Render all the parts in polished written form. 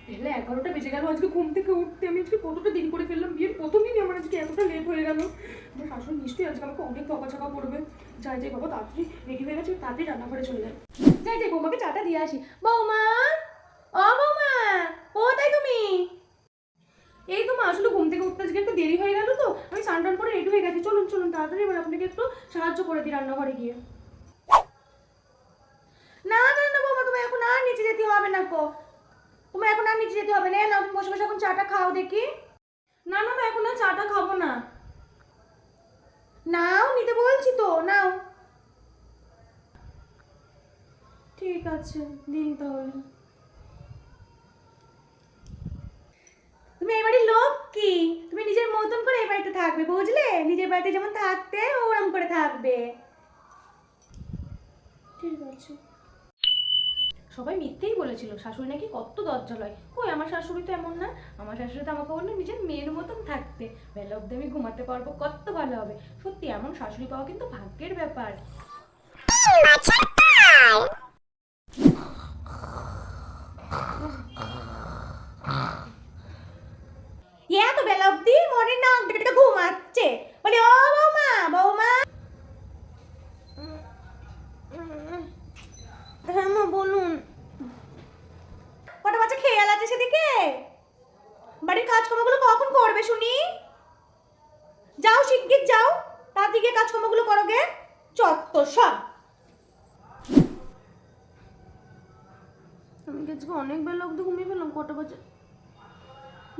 বেলা 11টা বেজে গেল। আজকে ঘুম থেকে উঠতে আমি আজকে কতটা দেরি করে ফেললাম। বিয়ের প্রথম দিনই আমার আজকে এতটা লেট হয়ে গেল। আমার শাশুড়ি নিশ্চয়ই আজকে আমাকে অনেক বকাঝকা করবে। যাই যাই বাবা, তাড়াতাড়ি রেডি হয়ে গেছে, তাড়াতাড়ি রান্নাঘরে চলে যাই। যাই যাই বৌমাকে চাটা দিয়ে আসি। বৌমা, ও বৌমা, কোথায় তুমি? এই তো মা, আসলে ঘুম থেকে উঠতে আজকে একটু দেরি হয়ে গেল তো আমি স্নান টান করে রেডি হয়ে গেছি। চলুন চলুন তাড়াতাড়ি এবার আপনাকে একটু সাহায্য করে দিই রান্নাঘরে গিয়ে। না না না বৌমা, তুমি এখন আর নিচে যেতে হবে না কো। তোমার এখন আর নিচে যেতে হবে না। না তুমি বসে বসে এখন চাটা খাও দেখি। না না মা, এখন আর চাটা খাবো না। নাও, নিতে বলছি তো, নাও। ঠিক আছে, দিন তাহলে। তুমি এই বাড়ির লোক কি? তুমি নিজের মতন করে এই বাড়িতে থাকবে, বুঝলে? নিজের বাড়িতে যেমন থাকতে ওরম করে থাকবে। ঠিক আছে। সবাই মিথ্যেই বলেছিল শাশুড়ি নাকি কত দরজা লয়। কই, আমার শাশুড়ি তো এমন না। আমার শাশুড়ি তো আমাকে বললো নিজের মেয়ের মতন থাকতে। বেলা অব্দি আমি ঘুমাতে পারবো, কত ভালো হবে। সত্যি এমন শাশুড়ি পাওয়া কিন্তু ভাগ্যের ব্যাপার। এত বেলা অব্দি মনে না ঘুমাচ্ছে। বলি ও বৌমা, বৌমা। হ্যাঁ মা, বলুন। কটা বাচ্চা খেয়াল আছে সেদিকে? বাড়ির কাজকর্মগুলো কখন করবে শুনি? যাও শিগগির যাও, তাড়াতাড়ি গিয়ে কাজকর্মগুলো করো গে। চত্ব সব। আমি আজকে অনেক বেলা অব্দি ঘুমিয়ে ফেললাম। কটা বাজে?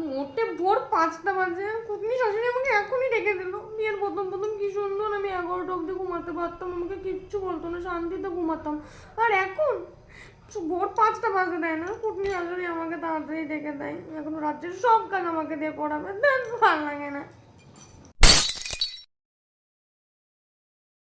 মোটে ভোর 5টা বাজে। কুটনি শাশুড়ি আমাকে এখনই ডেকে দিল। বিয়ের প্রথম প্রথম কি সুন্দর আমি 11টা অব্দি ঘুমাতে পারতাম, আমাকে কিচ্ছু বলতো না, শান্তিতে ঘুমাতাম। আর এখন ভোর 5টা বাজে দেয় না, কুটনি শাশুড়ি আমাকে তাড়াতাড়ি ডেকে দেয়। এখন রাজ্যের সব কাজ আমাকে দিয়ে করাবে, ভালো লাগে না।